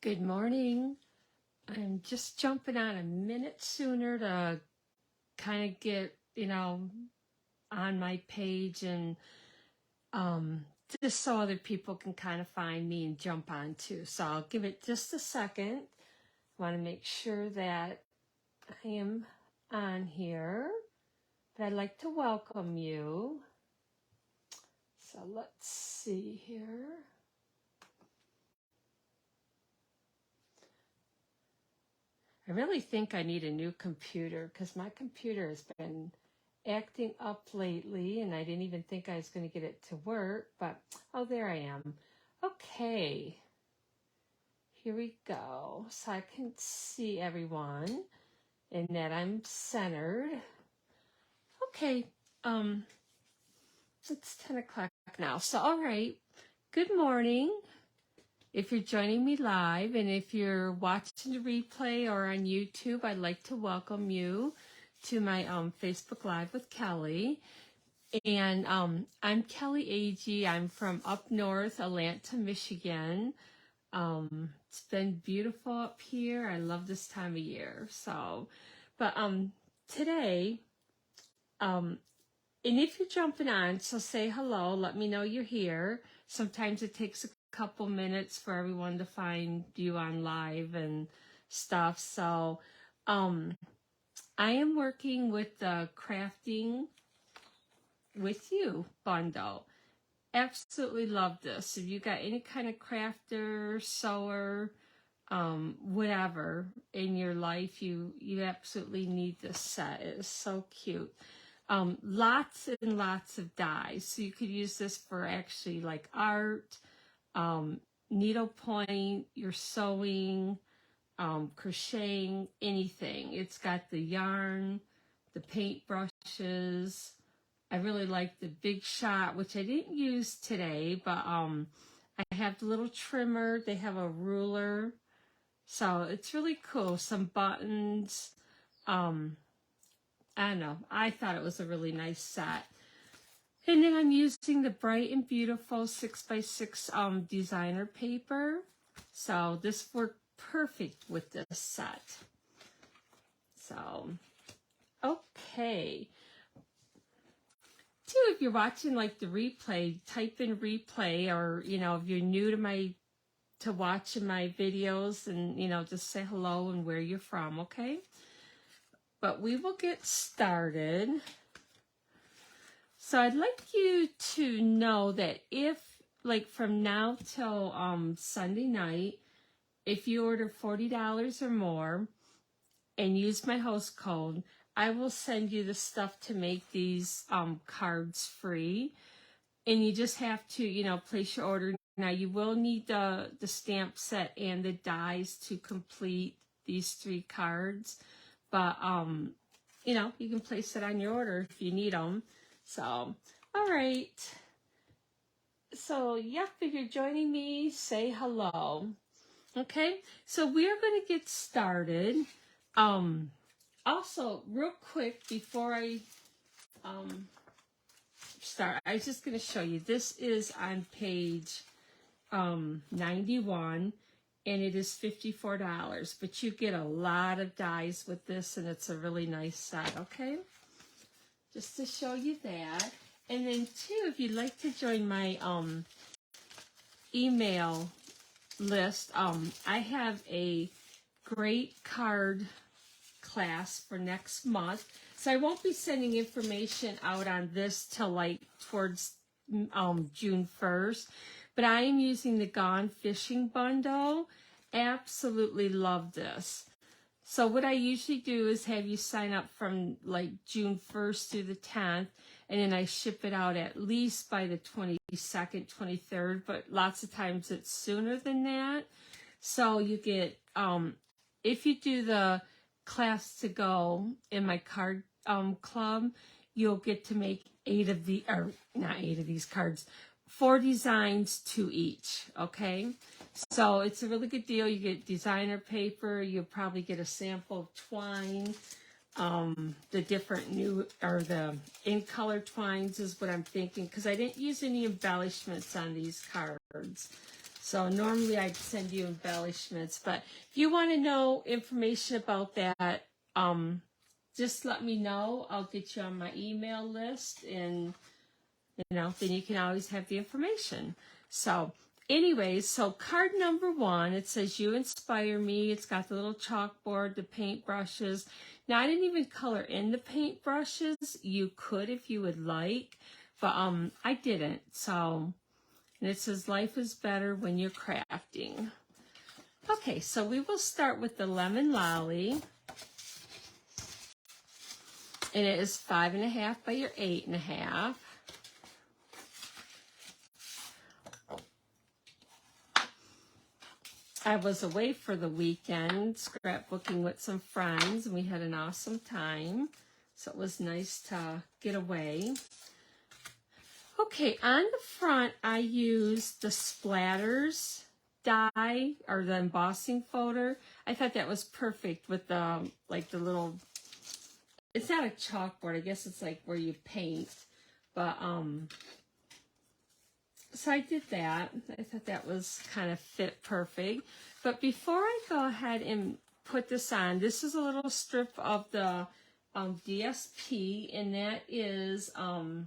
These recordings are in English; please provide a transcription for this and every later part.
Good morning. I'm just jumping on a minute sooner to kind of get, on my page and just so other people can kind of find me and jump on too. So I'll give it just a second. I want to make sure that I am on here. But I'd like to welcome you. So let's see here. I really think I need a new computer because my computer has been acting up lately and I didn't even think I was going to get it to work, but oh, there I am. Okay, here we go. So I can see everyone and that I'm centered. Okay, it's 10 o'clock now. So, all right, good morning. If you're joining me live and if you're watching the replay or on YouTube, I'd like to welcome you to my Facebook Live with Kelly. And I'm Kelly Agee. I'm from up north, Atlanta, Michigan. It's been beautiful up here. I love this time of year. So, but today, and if you're jumping on, so say hello, let me know you're here. Sometimes it takes a couple minutes for everyone to find you on live and stuff. So I am working with the Crafting with You bundle. Absolutely love this. If you got any kind of crafter, sewer, whatever in your life, you absolutely need this set. It is so cute. Lots and lots of dyes. So you could use this for actually like art, needlepoint, your sewing, crocheting, anything. It's got the yarn, the paint brushes. I really like the Big Shot, which I didn't use today, but I have the little trimmer. They have a ruler. So it's really cool. Some buttons. I don't know. I thought it was a really nice set. And then I'm using the Bright and Beautiful 6x6 designer paper. So this worked perfect with this set. So, okay. Too, if you're watching like the replay, type in replay, or, if you're new to watching my videos, and, just say hello and where you're from, okay? But we will get started. So I'd like you to know that if, like from now till Sunday night, if you order $40 or more and use my host code, I will send you the stuff to make these cards free. And you just have to, place your order. Now you will need the stamp set and the dies to complete these 3 cards. But, you can place it on your order if you need them. So, all right. So, yep, if you're joining me, say hello. Okay, so we're going to get started. Also, real quick, before I start, I was just going to show you. This is on page 91. And it is $54, but you get a lot of dies with this, and it's a really nice set, okay? Just to show you that. And then, too, if you'd like to join my email list, I have a great card class for next month. So I won't be sending information out on this till like towards June 1st. But I am using the Gone Fishing Bundle. Absolutely love this. So what I usually do is have you sign up from like June 1st through the 10th, and then I ship it out at least by the 22nd, 23rd, but lots of times it's sooner than that. So you get, if you do the class to go in my card club, you'll get to make 4 designs to each, okay? So it's a really good deal. You get designer paper. You'll probably get a sample of twine. The different the in-color twines is what I'm thinking, because I didn't use any embellishments on these cards. So normally I'd send you embellishments, but if you want to know information about that, just let me know. I'll get you on my email list, and then you can always have the information. So anyways, so card number 1, it says you inspire me. It's got the little chalkboard, the paint brushes. Now I didn't even color in the paint brushes. You could if you would like, but I didn't. So, and it says life is better when you're crafting. Okay, so we will start with the lemon lolly. And it is 5.5 by your 8.5. I was away for the weekend, scrapbooking with some friends, and we had an awesome time. So it was nice to get away. Okay, on the front, I used the splatters die, or the embossing folder. I thought that was perfect with the, like the little, it's not a chalkboard, I guess it's like where you paint, but so I did that. I thought that was kind of fit perfect. But before I go ahead and put this on, this is a little strip of the DSP, and that is, oh,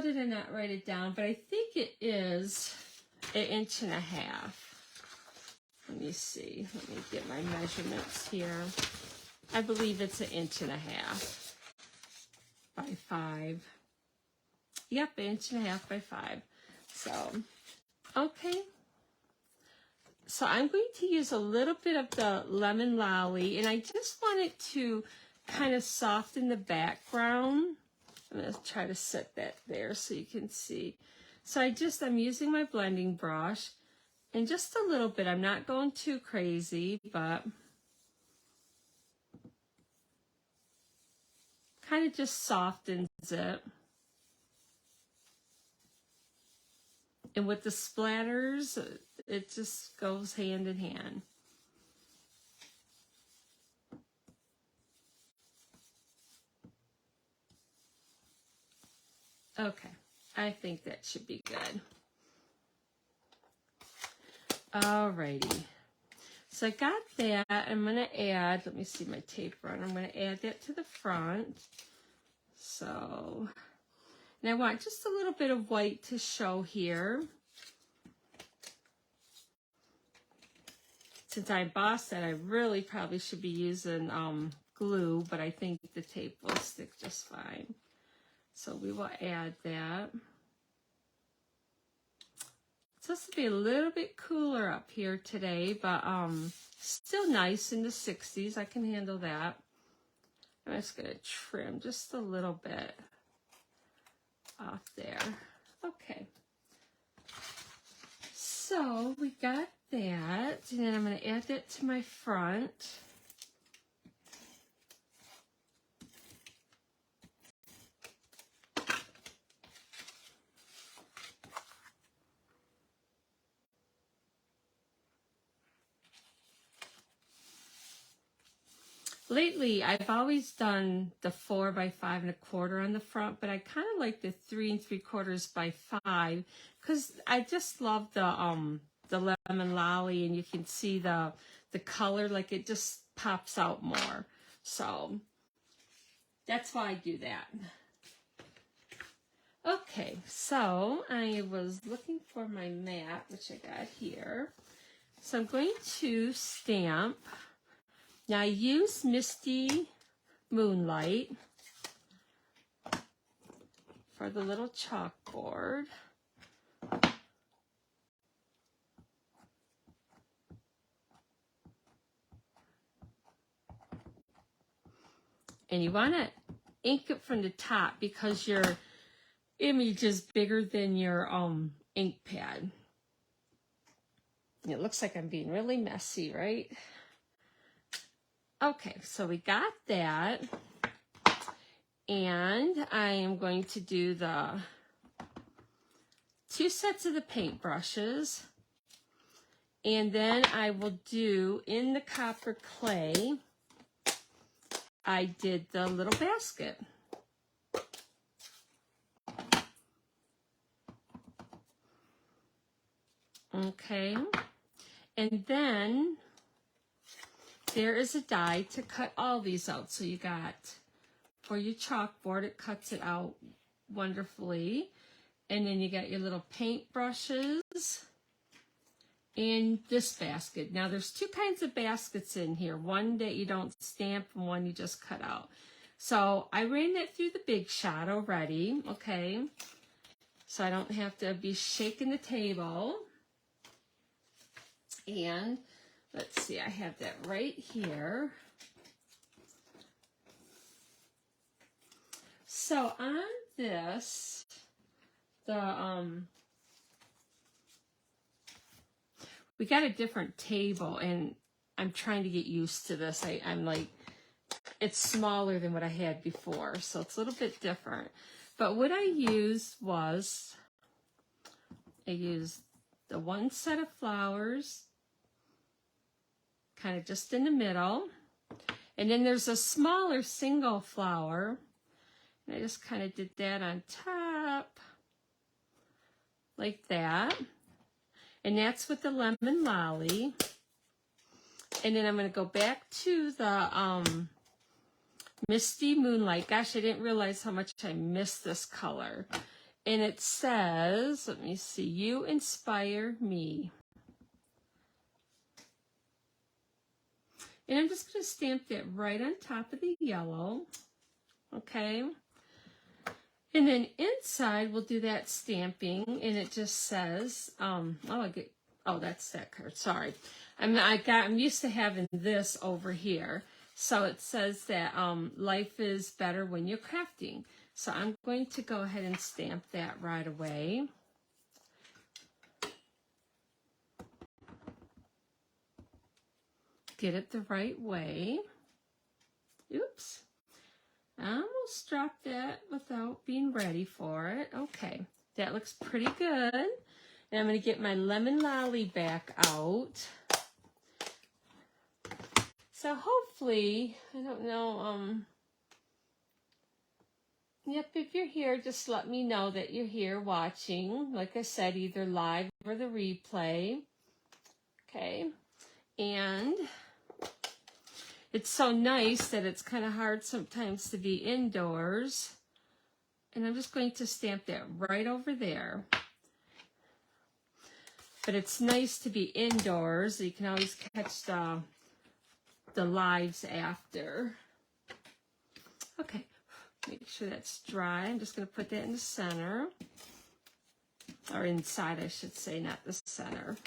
did I not write it down? But I think it is 1.5 inches. Let me see. Let me get my measurements here. I believe it's 1.5 inches by 5. Yep, 1.5 inches by 5. So, okay. So I'm going to use a little bit of the lemon lolly, and I just want it to kind of soften the background. I'm going to try to set that there so you can see. So I'm using my blending brush, and just a little bit. I'm not going too crazy, but kind of just softens it. And with the splatters, it just goes hand in hand. Okay, I think that should be good. Alrighty. So I got that. I'm going to add, let me see my tape run. I'm going to add that to the front. So, and I want just a little bit of white to show here. Since I embossed that, I really probably should be using glue, but I think the tape will stick just fine. So we will add that. It's supposed to be a little bit cooler up here today, but still nice in the 60s. I can handle that. I'm just going to trim just a little bit off there. Okay. So we got that, and then I'm going to add that to my front. Lately, I've always done the 4 by 5 1/4 on the front, but I kind of like the 3 3/4 by 5 because I just love the lemon lolly, and you can see the color, like it just pops out more. So that's why I do that. Okay, so I was looking for my mat, which I got here. So I'm going to stamp. Now I use Misty Moonlight for the little chalkboard. And you want to ink it from the top because your image is bigger than your ink pad. It looks like I'm being really messy, right? Okay, so we got that. And I am going to do the 2 sets of the paint brushes. And then I will do in the copper clay, I did the little basket. Okay, and then there is a die to cut all these out. So you got, for your chalkboard, it cuts it out wonderfully. And then you got your little paint brushes and this basket. Now there's two kinds of baskets in here. One that you don't stamp and one you just cut out. So I ran that through the Big Shot already, okay? So I don't have to be shaking the table. And let's see, I have that right here. So on this, we got a different table, and I'm trying to get used to this. I'm like, it's smaller than what I had before, so it's a little bit different. But what I used was, I used the one set of flowers, kind of just in the middle. And then there's a smaller single flower. And I just kind of did that on top, like that. And that's with the lemon lolly. And then I'm going to go back to the Misty Moonlight. Gosh, I didn't realize how much I missed this color. And it says, let me see, you inspire me. And I'm just going to stamp that right on top of the yellow. Okay. And then inside we'll do that stamping, and it just says, that's that card. Sorry, I'm used to having this over here. So it says that life is better when you're crafting. So I'm going to go ahead and stamp that right away. Get it the right way. Oops. I almost dropped that without being ready for it. Okay, that looks pretty good. And I'm going to get my lemon lolly back out. So hopefully, I don't know, yep, if you're here, just let me know that you're here watching. Like I said, either live or the replay. Okay, and it's so nice that it's kind of hard sometimes to be indoors. And I'm just going to stamp that right over there. But it's nice to be indoors. You can always catch the lives after. Okay, make sure that's dry. I'm just going to put that in the center. Or inside, I should say, not the center.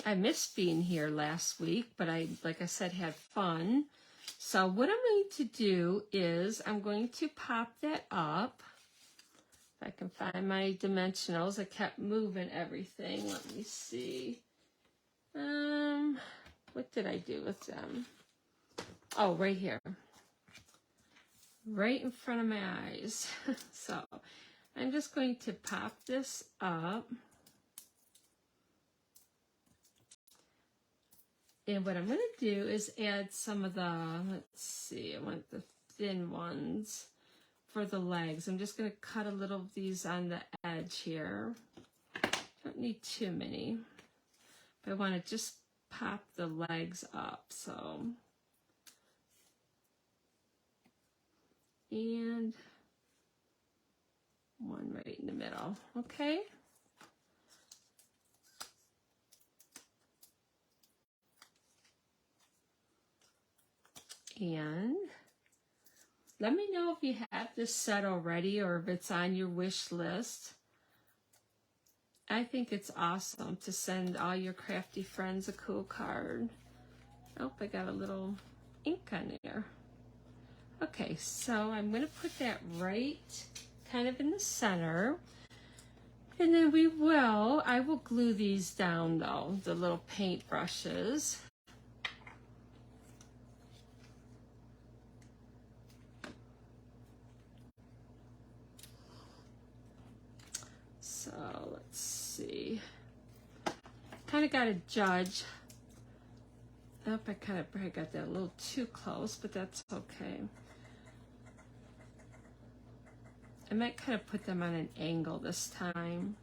I missed being here last week, but I, like I said, had fun. So what I'm going to do is I'm going to pop that up. If I can find my dimensionals. I kept moving everything. Let me see. What did I do with them? Oh, right here. Right in front of my eyes. So I'm just going to pop this up. And what I'm going to do is add some of the, let's see, I want the thin ones for the legs. I'm just going to cut a little of these on the edge here. Don't need too many. But I want to just pop the legs up, so. And one right in the middle, okay? And let me know if you have this set already or if it's on your wish list. I think it's awesome to send all your crafty friends a cool card. Oh, I got a little ink on there. Okay, so I'm going to put that right kind of in the center. And then I will glue these down though, the little paint brushes. So let's see. Kind of got to judge. Oh, I got that a little too close, but that's okay. I might kind of put them on an angle this time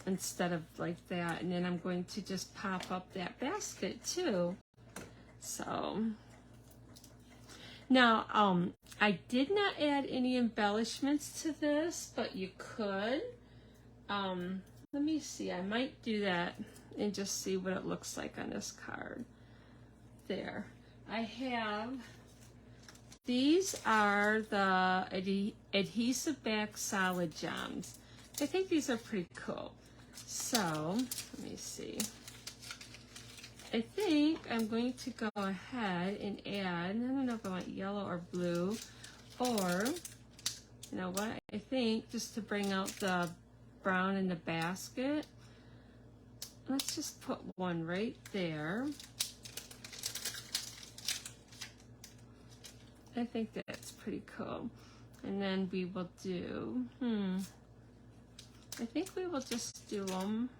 instead of like that. And then I'm going to just pop up that basket too. So now, I did not add any embellishments to this, but you could. Let me see, I might do that and just see what it looks like on this card. There. I have, these are the adhesive back solid gems. I think these are pretty cool. So, let me see. I think I'm going to go ahead and add, I don't know if I want yellow or blue, or, you know what, I think just to bring out the brown in the basket, let's just put one right there. I think that's pretty cool. And then we will do, I think we will just do them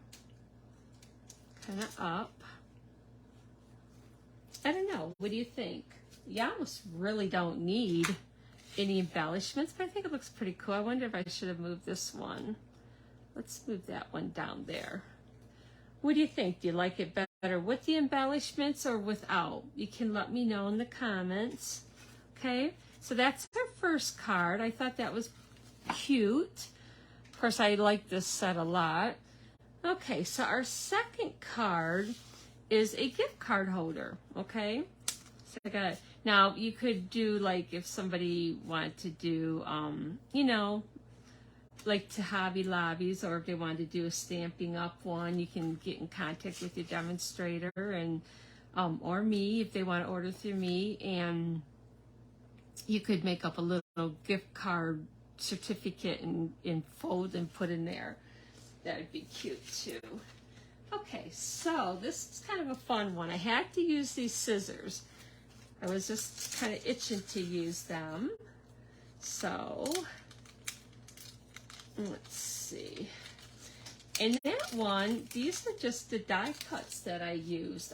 kind of up. I don't know, what do you think? You almost really don't need any embellishments, but I think it looks pretty cool. I wonder if I should have moved this one. Let's move that one down there. What do you think? Do you like it better with the embellishments or without? You can let me know in the comments. Okay, so that's our first card. I thought that was cute. Of course, I like this set a lot. Okay, so our second card is a gift card holder. Okay, so I got it. Now you could do, like, if somebody wanted to do, you know, like to Hobby Lobbies, or if they wanted to do a Stampin' Up one, you can get in contact with your demonstrator and or me if they want to order through me, and you could make up a little gift card certificate and fold and put in there. That would be cute too. Okay, so this is kind of a fun one. I had to use these scissors. I was just kind of itching to use them. So let's see. And that one, these are just the die cuts that I used.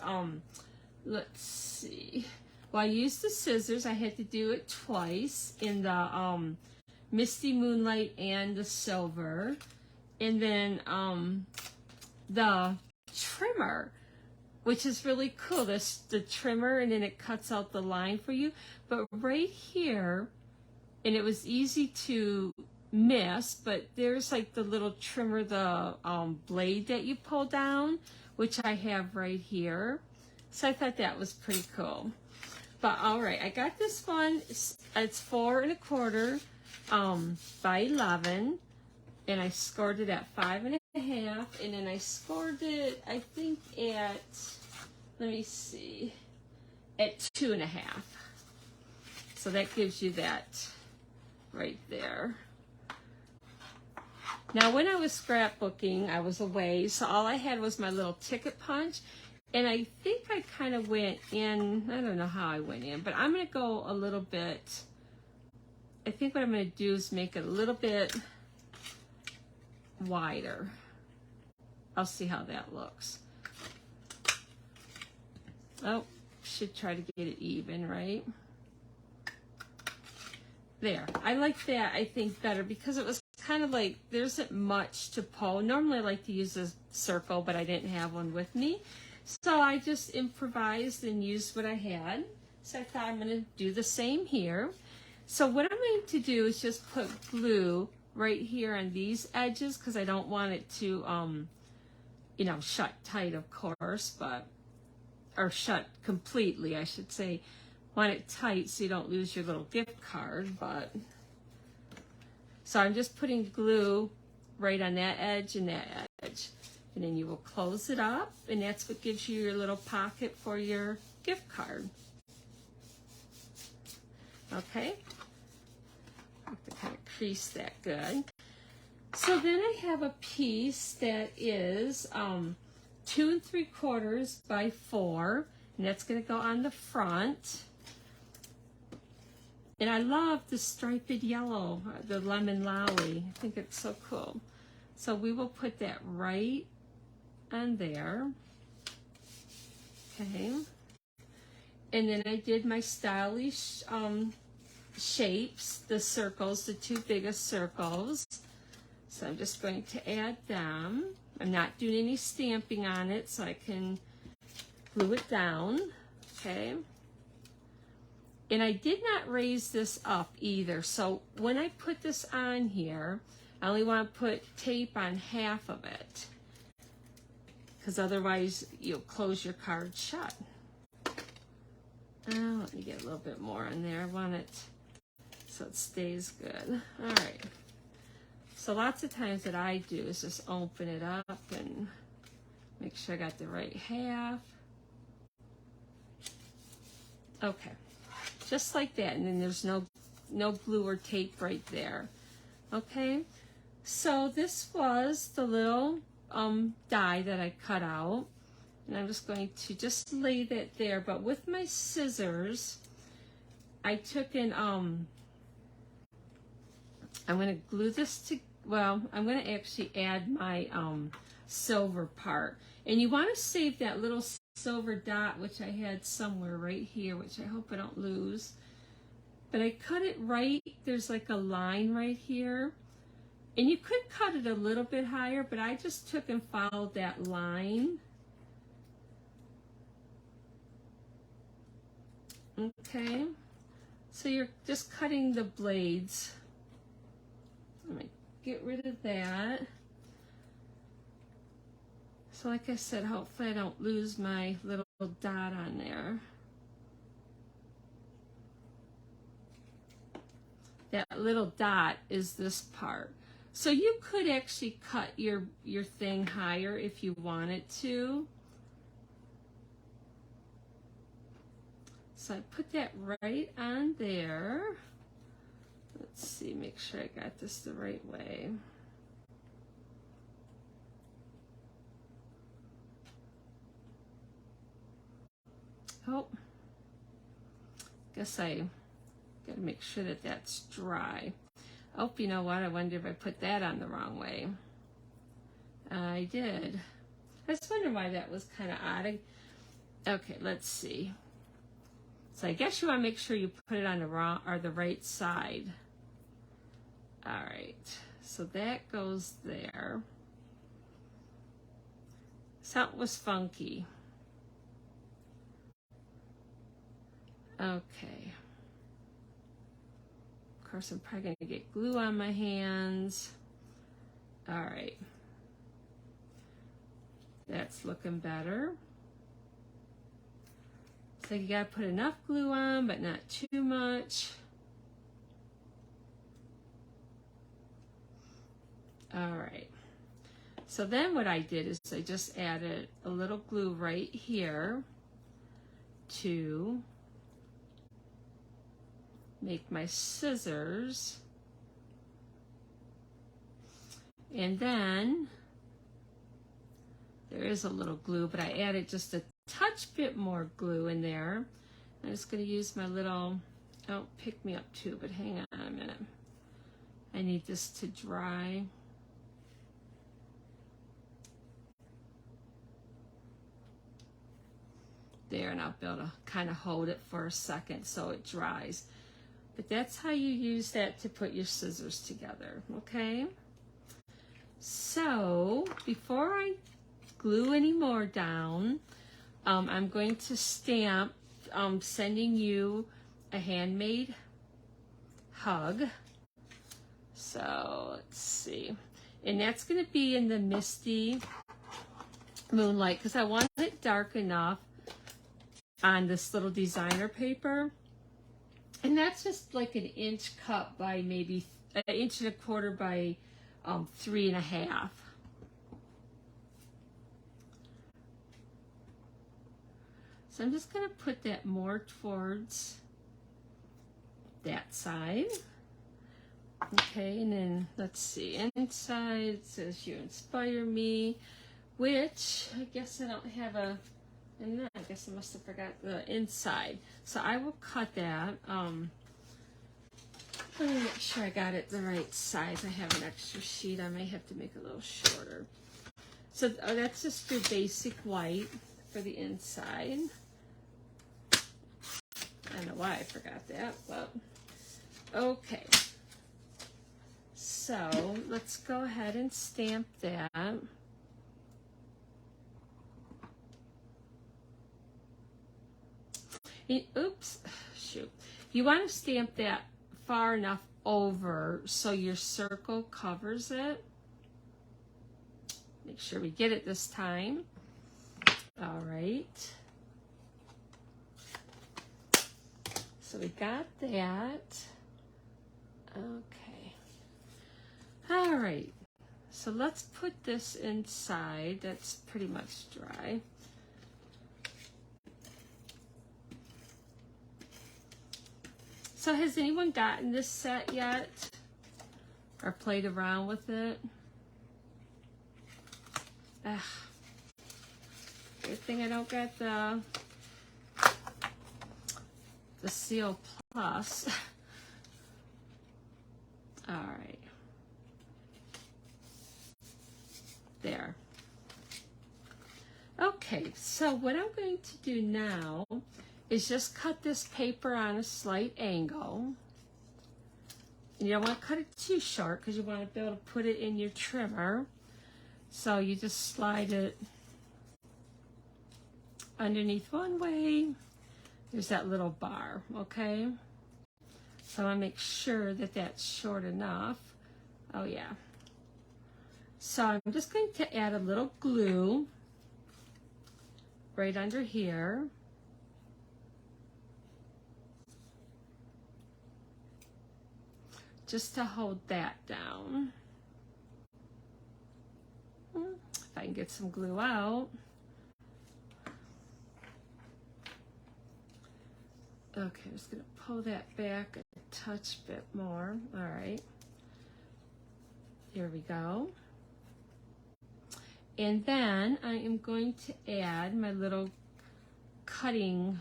Let's see. Well, I used the scissors. I had to do it twice in the Misty Moonlight and the silver. And then the trimmer, which is really cool. The trimmer, and then it cuts out the line for you. But right here, and it was easy to miss, but there's like the little trimmer, the blade that you pull down, which I have right here. So I thought that was pretty cool. But all right, I got this one. It's 4 1/4 by 11, and I scored it at 5 1/2, and then I scored it, I think, at, let me see, at 2 1/2. So that gives you that right there. Now, when I was scrapbooking, I was away, so all I had was my little ticket punch. And I think I kind of went in, I don't know how I went in, but I'm going to go a little bit, I think what I'm going to do is make it a little bit wider. I'll see how that looks. Oh, should try to get it even, right? There. I like that, I think, better because it was kind of like, there isn't much to pull. Normally I like to use a circle, but I didn't have one with me. So I just improvised and used what I had. So I thought I'm going to do the same here. So what I'm going to do is just put glue right here on these edges because I don't want it to, you know, shut tight, of course, but, or shut completely, I should say. Want it tight so you don't lose your little gift card, but, so I'm just putting glue right on that edge and that edge. And then you will close it up, and that's what gives you your little pocket for your gift card. Okay? I have to kind of crease that good. So then I have a piece that is 2 3/4 by 4, and that's going to go on the front. And I love the striped yellow, the lemon lolly. I think it's so cool. So we will put that right on there. Okay. And then I did my stylish shapes, the circles, the two biggest circles. So I'm just going to add them. I'm not doing any stamping on it, so I can glue it down, okay? And I did not raise this up either, so when I put this on here, I only want to put tape on half of it, because otherwise you'll close your card shut. Let me get a little bit more in there. I want it so it stays good. All right. So lots of times what I do is just open it up and make sure I got the right half. Okay, just like that, and then there's no glue or tape right there. Okay, so this was the little die that I cut out, and I'm just going to just lay that there, but with my scissors, I took an, I'm going to glue this to, well, I'm going to actually add my silver part, and you want to save that little silver dot, which I had somewhere right here, which I hope I don't lose, but I cut it right, there's like a line right here, and you could cut it a little bit higher, but I just took and followed that line. Okay, so you're just cutting the blades. Let me get rid of that. So like I said, hopefully I don't lose my little dot on there. That little dot is this part. So you could actually cut your thing higher if you wanted to. So I put that right on there. Let's see, make sure I got this the right way. Oh, guess I gotta make sure that that's dry. Oh, you know what? I wonder if I put that on the wrong way. I did. I just wonder why that was kind of odd. Okay, let's see. So I guess you want to make sure you put it on the wrong or the right side. All right, so that goes there. Something was funky. Okay. Of course, I'm probably going to get glue on my hands. All right. That's looking better. So you got to put enough glue on, but not too much. All right. So then what I did is I just added a little glue right here to make my scissors. And then there is a little glue, but I added just a touch bit more glue in there. I'm just going to use my little, oh, pick me up too, but hang on a minute. I need this to dry. There, and I'll be able to kind of hold it for a second so it dries. But that's how you use that to put your scissors together, okay? So before I glue any more down, I'm going to stamp, sending you a handmade hug. So let's see. And that's going to be in the Misty Moonlight, because I want it dark enough on this little designer paper. And that's just like an inch cut by maybe an inch and a quarter by 3.5. So I'm just going to put that more towards that side. Okay, and then let's see, inside it says you inspire me, which I guess I don't have a, and then I guess I must have forgot the inside. So I will cut that. Let me make sure I got it the right size. I have an extra sheet. I may have to make a little shorter. So that's just your basic white for the inside. I don't know why I forgot that, but Okay. So let's go ahead and stamp that. Oops, shoot. You want to stamp that far enough over so your circle covers it. Make sure we get it this time. All right. So we got that. Okay. All right. So let's put this inside. That's pretty much dry. So has anyone gotten this set yet? Or played around with it? Ugh. Good thing I don't got the Seal Plus. All right. There. Okay, so what I'm going to do now is just cut this paper on a slight angle. And you don't want to cut it too short because you want to be able to put it in your trimmer. So you just slide it underneath one way. There's that little bar, okay? So I want to make sure that that's short enough. Oh yeah. So I'm just going to add a little glue right under here. Just to hold that down. If I can get some glue out. Okay, I'm just going to pull that back a touch bit more. All right. Here we go. And then I am going to add my little cutting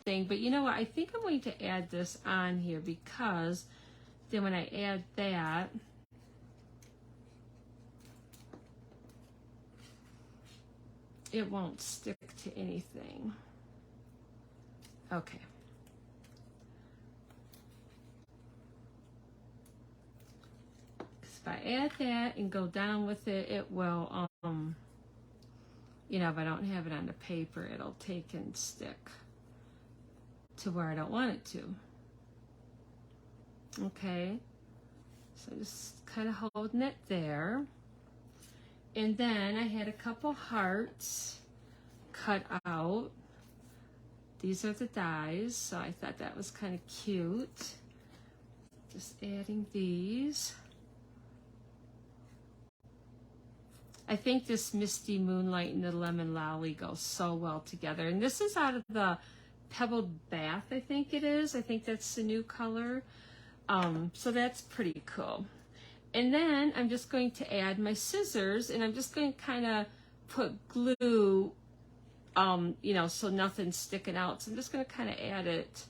thing. But you know what? I think I'm going to add this on here because then when I add that, it won't stick to anything. Okay. If I add that and go down with it, it will, you know, if I don't have it on the paper, it'll take and stick to where I don't want it to. Okay, so just kind of holding it there. And then I had a couple hearts cut out. These are the dies, so I thought that was kind of cute. Just adding these. I think this Misty Moonlight and the Lemon Lolly go so well together. And this is out of the Pebbled Bath, I think it is. I think that's the new color. So that's pretty cool. And then I'm just going to add my scissors, and I'm just going to kind of put glue, you know, so nothing's sticking out. So I'm just going to kind of add it.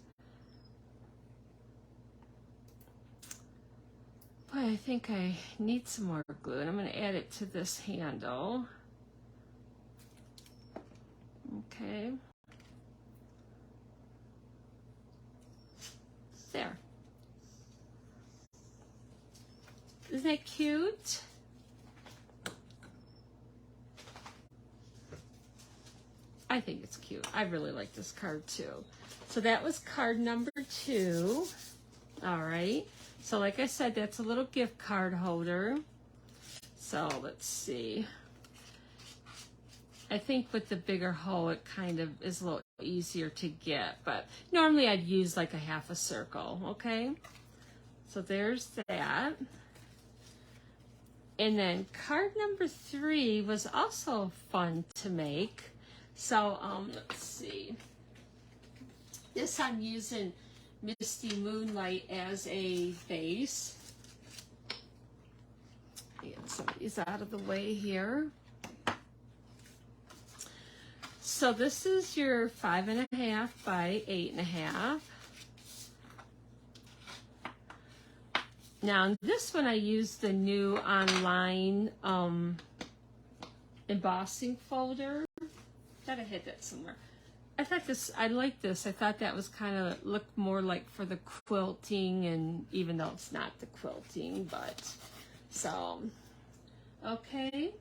Boy, I think I need some more glue, and I'm going to add it to this handle. Okay. There. Isn't that cute? I think it's cute. I really like this card too. So that was card number 2. All right. So like I said, that's a little gift card holder. So let's see. I think with the bigger hole, it kind of is a little easier to get, but normally I'd use like a half a circle, okay? So there's that. And then card number 3 was also fun to make. So let's see. This I'm using Misty Moonlight as a base. Get some of these out of the way here. So this is your 5.5 by 8.5. Now this one I used the new online embossing folder. Thought I had that somewhere. I thought this, I like this. I thought that was kind of, looked more like for the quilting, and even though it's not the quilting, but, so, okay.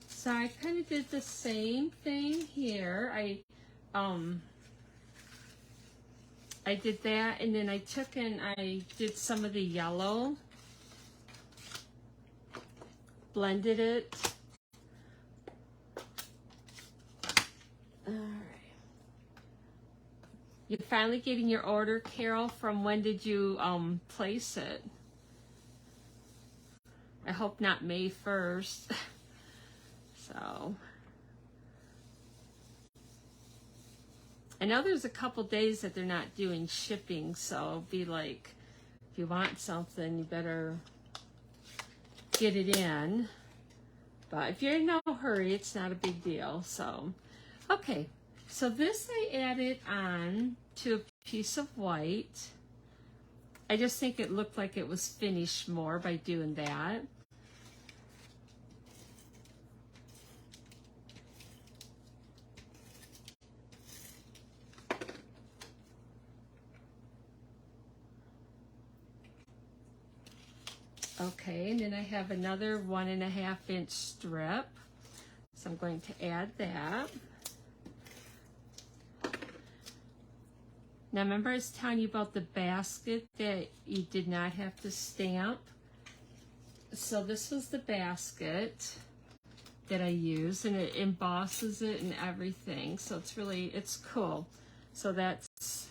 So I kind of did the same thing here. I did that, and then I took and I did some of the yellow, blended it. All right. You're finally getting your order, Carol. From when did you place it? I hope not May 1st. So I know there's a couple days that they're not doing shipping, so it'll be like, if you want something, you better get it in. But if you're in no hurry, it's not a big deal. So, okay. So this I added on to a piece of white. I just think it looked like it was finished more by doing that. Okay, and then I have another 1.5 inch strip. So I'm going to add that. Now remember I was telling you about the basket that you did not have to stamp. So this was the basket that I used, and it embosses it and everything. So it's really, it's cool. So that's,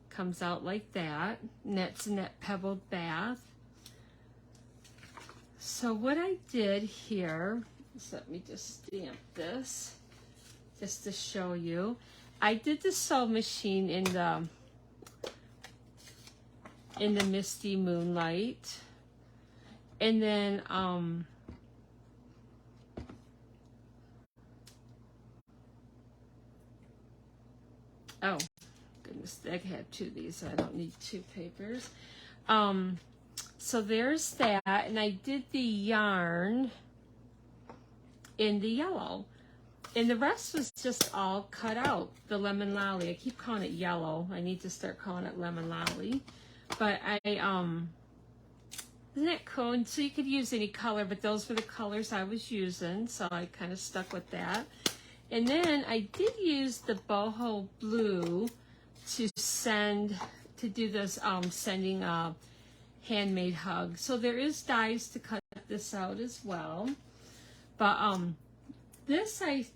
comes out like that. And that's in that pebbled bath. So what I did here, so let me just stamp this, just to show you. I did the sew machine in the misty moonlight, and then oh goodness, I have two of these, so I don't need two papers. So there's that, and I did the yarn in the yellow. And the rest was just all cut out, the lemon lolly. I keep calling it yellow. I need to start calling it lemon lolly. But isn't that cool? And so you could use any color, but those were the colors I was using, so I kind of stuck with that. And then I did use the boho blue to do this sending a handmade hug. So there is dies to cut this out as well. But this I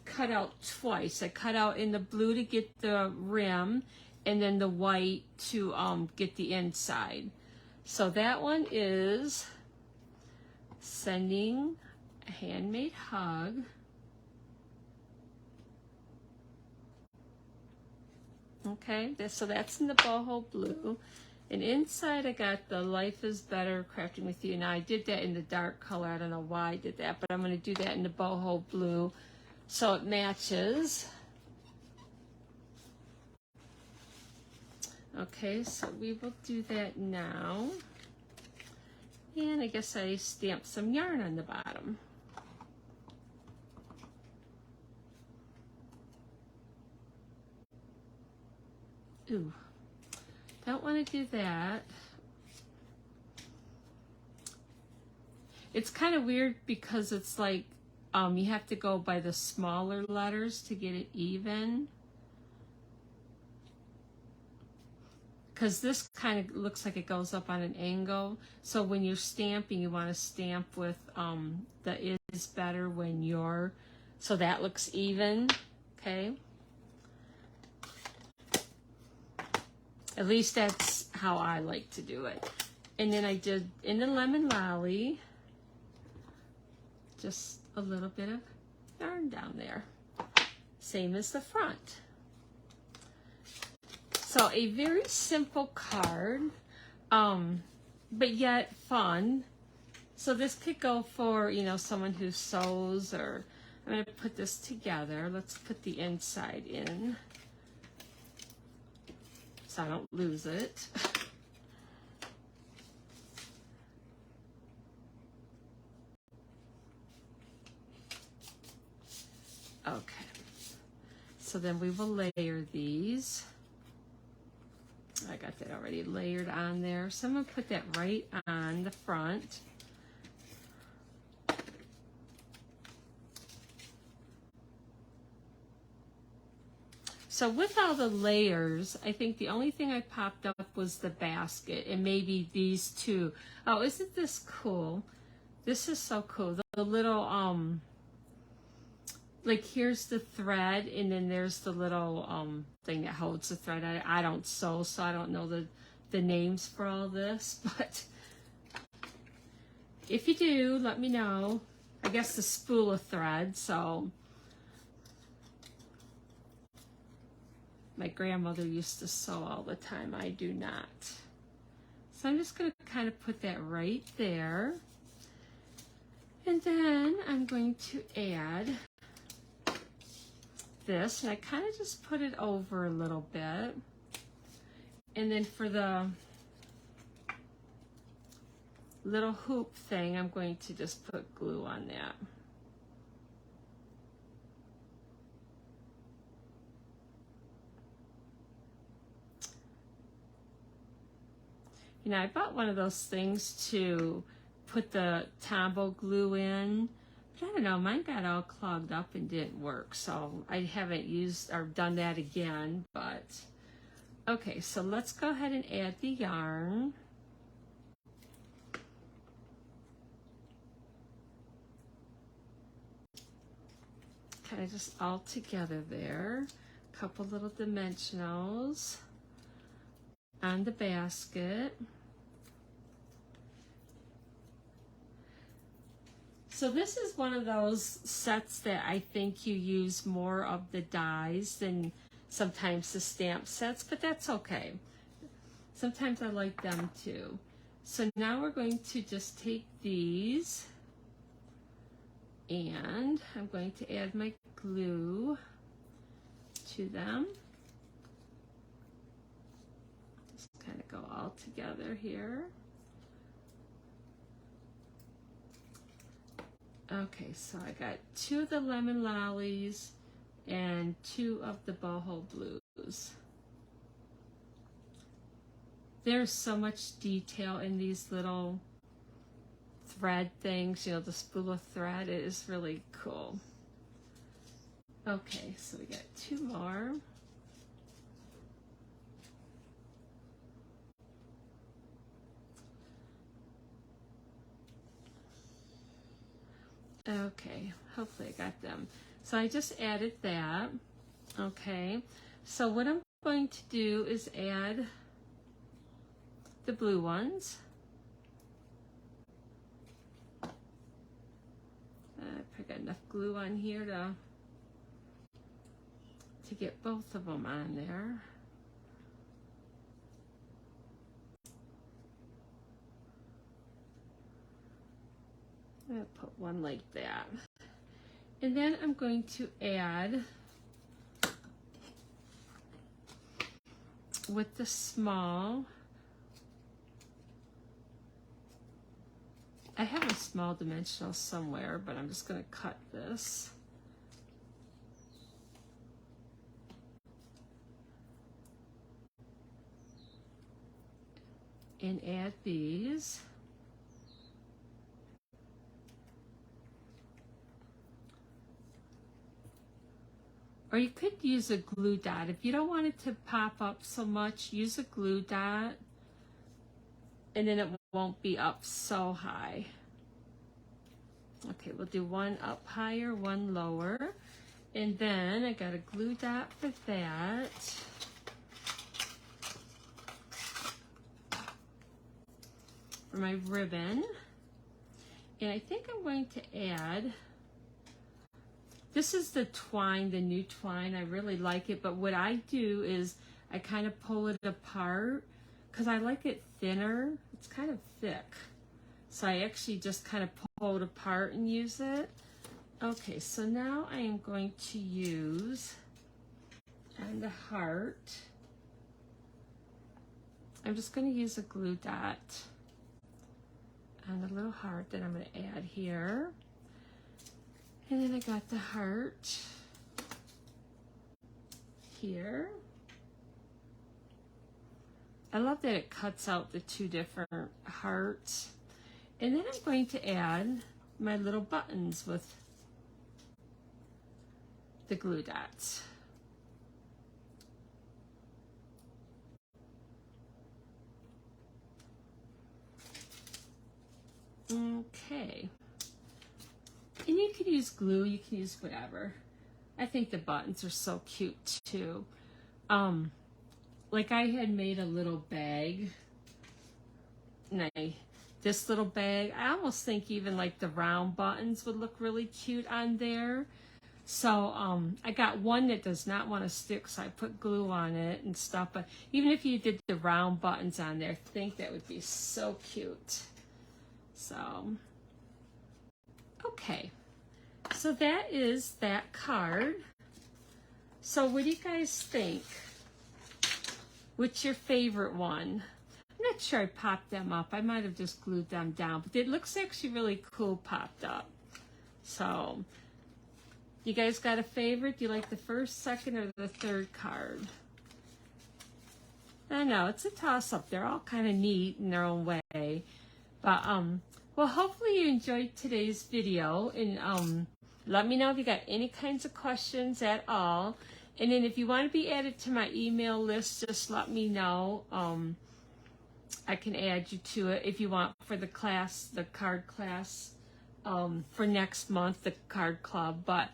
cut out twice. I cut out in the blue to get the rim, and then the white to get the inside. So that one is sending a handmade hug. Okay, so that's in the boho blue. And inside I got the Life is Better Crafting with You. Now I did that in the dark color. I don't know why I did that, but I'm going to do that in the boho blue so it matches. Okay, so we will do that now. And I guess I stamped some yarn on the bottom. Ooh. Don't want to do that. It's kind of weird because it's like you have to go by the smaller letters to get it even. Because this kind of looks like it goes up on an angle. So when you're stamping, you want to stamp with the is better when you're, so that looks even, okay? At least that's how I like to do it. And then I did in the lemon lolly, just a little bit of yarn down there. Same as the front. So a very simple card, but yet fun. So this could go for, you know, someone who sews, or I'm going to put this together. Let's put the inside in so I don't lose it. Okay. So then we will layer these. I got that already layered on there. So I'm going to put that right on the front. So with all the layers, I think the only thing I popped up was the basket and maybe these two. Oh, isn't this cool? This is so cool. The little, like here's the thread and then there's the little thing that holds the thread. I don't sew, so I don't know the names for all this, but if you do, let me know. I guess the spool of thread, so. My grandmother used to sew all the time. I do not. So I'm just going to kind of put that right there. And then I'm going to add this. And I kind of just put it over a little bit. And then for the little hoop thing, I'm going to just put glue on that. You know, I bought one of those things to put the Tombow glue in, but I don't know, mine got all clogged up and didn't work, so I haven't used or done that again, but okay, so let's go ahead and add the yarn. Kind of just all together there. A couple little dimensionals on the basket. So this is one of those sets that I think you use more of the dies than sometimes the stamp sets, but that's okay. Sometimes I like them too. So now we're going to just take these and I'm going to add my glue to them. Just kind of go all together here. Okay, so I got 2 of the lemon lollies and 2 of the boho blues. There's so much detail in these little thread things, you know, the spool of thread. It is really cool. Okay, so we got 2 more. Okay, hopefully I got them. So I just added that. Okay, so what I'm going to do is add the blue ones. I got enough glue on here to get both of them on there. I'm going to put one like that. And then I'm going to add with the small, I have a small dimensional somewhere, but I'm just going to cut this. And add these. Or you could use a glue dot. If you don't want it to pop up so much, use a glue dot and then it won't be up so high. Okay, we'll do one up higher, one lower. And then I got a glue dot for that. For my ribbon. And I think I'm going to add, this is the twine, the new twine. I really like it, but what I do is I kind of pull it apart because I like it thinner. It's kind of thick. So I actually just kind of pull it apart and use it. Okay, so now I am going to use on the heart. I'm just going to use a glue dot on the little heart that I'm going to add here. And then I got the heart. here. I love that it cuts out the two different hearts. And then I'm going to add my little buttons with the glue dots. Okay. And you can use glue, you can use whatever. I think the buttons are so cute too. Like I had made a little bag. This little bag, I almost think even like the round buttons would look really cute on there. So I got one that does not want to stick, so I put glue on it and stuff. But even if you did the round buttons on there, I think that would be so cute. So, okay. So that is that card. So what do you guys think? What's your favorite one? I'm not sure I popped them up. I might have just glued them down, but it looks actually really cool popped up. So, you guys got a favorite? Do you like the first, second, or the third card? I know, it's a toss-up. They're all kind of neat in their own way. But, well, hopefully you enjoyed today's video. And let me know if you got any kinds of questions at all. And then if you want to be added to my email list, just let me know. I can add you to it if you want for the class, the card class, for next month, the card club. But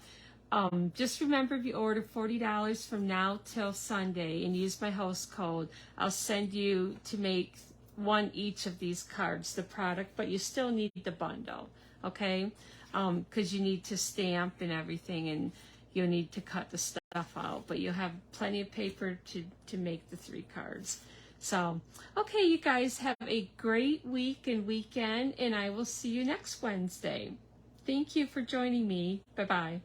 just remember, if you order $40 from now till Sunday and use my host code, I'll send you to make one each of these cards, the product, but you still need the bundle, okay? Because you need to stamp and everything, and you'll need to cut the stuff out, but you'll have plenty of paper to make the 3 cards. So, okay, you guys have a great week and weekend, and I will see you next Wednesday. Thank you for joining me. Bye-bye.